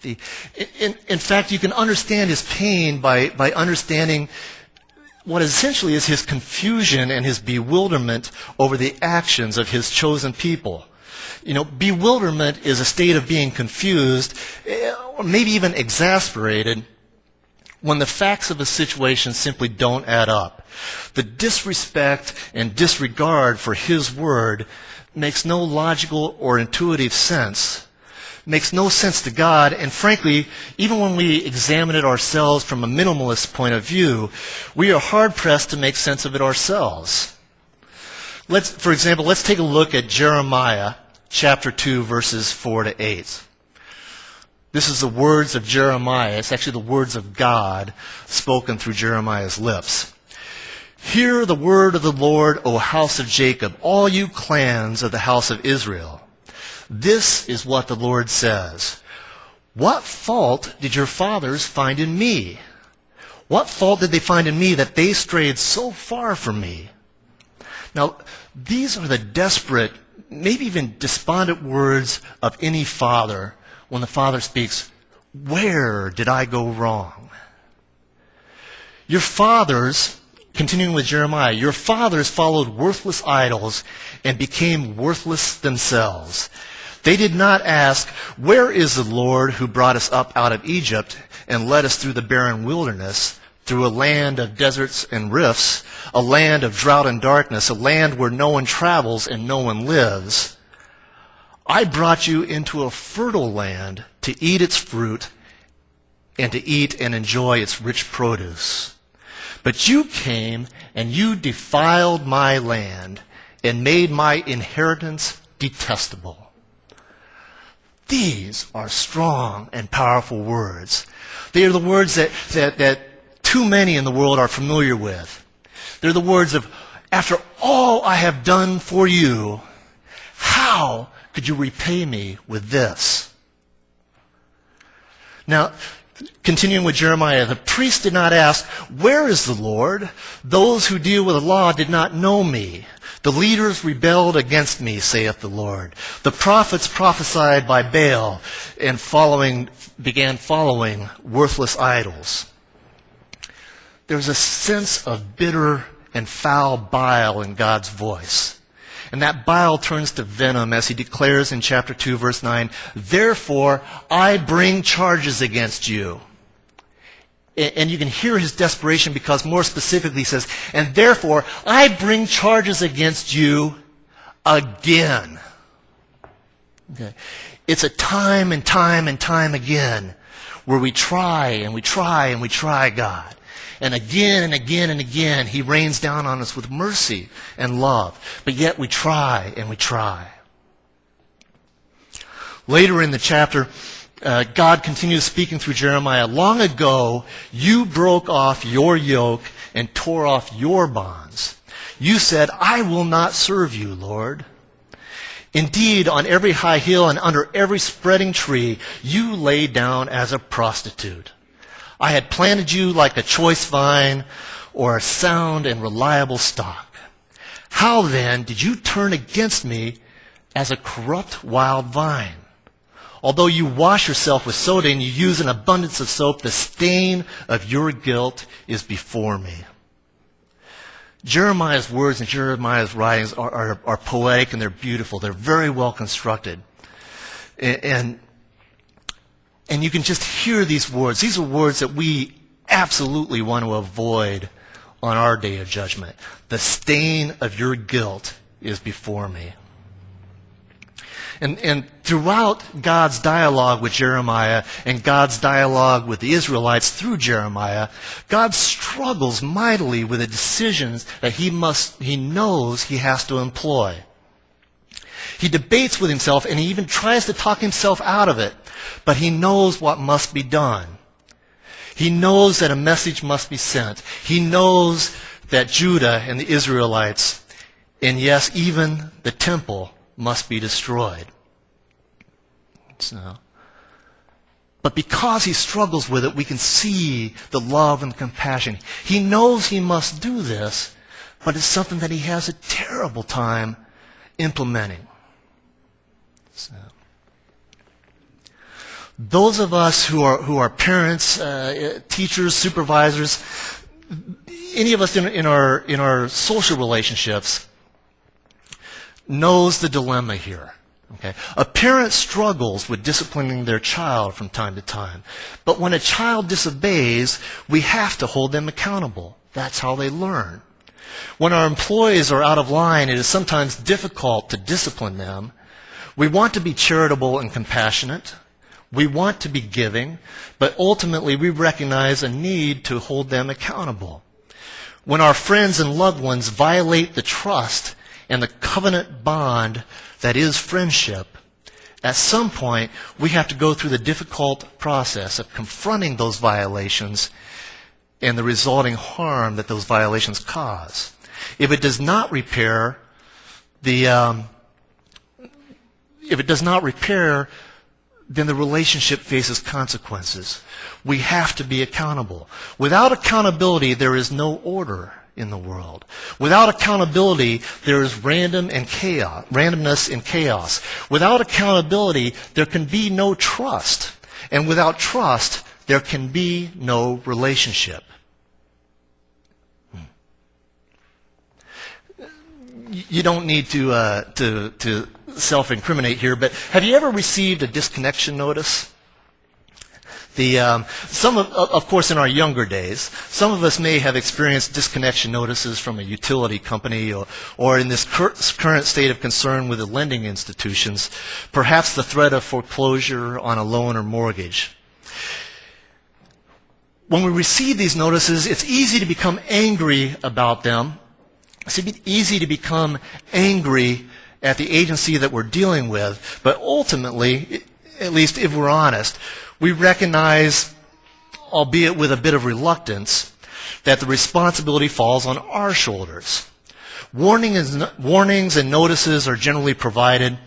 In fact, you can understand his pain by understanding what essentially is his confusion and his bewilderment over the actions of his chosen people. You know, bewilderment is a state of being confused, or maybe even exasperated, when the facts of a situation simply don't add up. The disrespect and disregard for his word makes no logical or intuitive sense, makes no sense to God, and frankly, even when we examine it ourselves from a minimalist point of view, we are hard-pressed to make sense of it ourselves. For example, let's take a look at Jeremiah chapter 2, verses 4 to 8. This is the words of Jeremiah. It's actually the words of God spoken through Jeremiah's lips. Hear the word of the Lord, O house of Jacob, all you clans of the house of Israel. This is what the Lord says. What fault did your fathers find in me? What fault did they find in me that they strayed so far from me? Now, these are the desperate, maybe even despondent words of any father when the father speaks, where did I go wrong? Your fathers, continuing with Jeremiah, your fathers followed worthless idols and became worthless themselves. They did not ask, where is the Lord who brought us up out of Egypt and led us through the barren wilderness, through a land of deserts and rifts, a land of drought and darkness, a land where no one travels and no one lives? I brought you into a fertile land to eat its fruit and to eat and enjoy its rich produce. But you came and you defiled my land and made my inheritance detestable. These are strong and powerful words. They are the words that too many in the world are familiar with. They're the words of, after all I have done for you, how could you repay me with this? Now, continuing with Jeremiah, the priest did not ask, where is the Lord? Those who deal with the law did not know me. The leaders rebelled against me, saith the Lord. The prophets prophesied by Baal and began following worthless idols. There's a sense of bitter and foul bile in God's voice. And that bile turns to venom as he declares in chapter 2, verse 9, therefore I bring charges against you. And you can hear his desperation because more specifically he says, and therefore I bring charges against you again. Okay. It's a time and time and time again where we try and we try and we try God. And again and again and again, he rains down on us with mercy and love. But yet we try and we try. Later in the chapter, God continues speaking through Jeremiah. Long ago, you broke off your yoke and tore off your bonds. You said, I will not serve you, Lord. Indeed, on every high hill and under every spreading tree, you lay down as a prostitute. I had planted you like a choice vine or a sound and reliable stock. How then did you turn against me as a corrupt wild vine? Although you wash yourself with soda and you use an abundance of soap, the stain of your guilt is before me. Jeremiah's words and Jeremiah's writings are poetic and they're beautiful. They're very well constructed. And you can just hear these words. These are words that we absolutely want to avoid on our day of judgment. The stain of your guilt is before me. And throughout God's dialogue with Jeremiah and God's dialogue with the Israelites through Jeremiah, God struggles mightily with the decisions that he knows he has to employ. He debates with himself and he even tries to talk himself out of it, but he knows what must be done. He knows that a message must be sent. He knows that Judah and the Israelites, and yes, even the temple, must be destroyed. But because he struggles with it, we can see the love and compassion. He knows he must do this, but it's something that he has a terrible time implementing. Those of us who are parents, teachers, supervisors, any of us in our social relationships knows the dilemma here. Okay? A parent struggles with disciplining their child from time to time. But when a child disobeys, we have to hold them accountable. That's how they learn. When our employees are out of line, it is sometimes difficult to discipline them. We want to be charitable and compassionate. We want to be giving, but ultimately we recognize a need to hold them accountable. When our friends and loved ones violate the trust and the covenant bond that is friendship, at some point we have to go through the difficult process of confronting those violations and the resulting harm that those violations cause. If it does not repair, then the relationship faces consequences. We have to be accountable. Without accountability, there is no order in the world. Without accountability, there is randomness and chaos. Without accountability, there can be no trust. And without trust, there can be no relationship. You don't need to self-incriminate here, but have you ever received a disconnection notice? Of course, in our younger days, some of us may have experienced disconnection notices from a utility company or in this current state of concern with the lending institutions, perhaps the threat of foreclosure on a loan or mortgage. When we receive these notices, it's easy to become angry about them. It's easy to become angry at the agency that we're dealing with, but ultimately, at least if we're honest, we recognize, albeit with a bit of reluctance, that the responsibility falls on our shoulders. Warnings and notices are generally provided,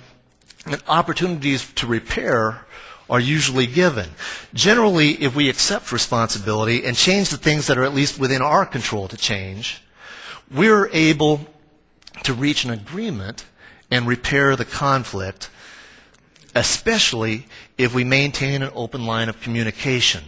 and opportunities to repair are usually given. Generally, if we accept responsibility and change the things that are at least within our control to change, we're able to reach an agreement and repair the conflict, especially if we maintain an open line of communication.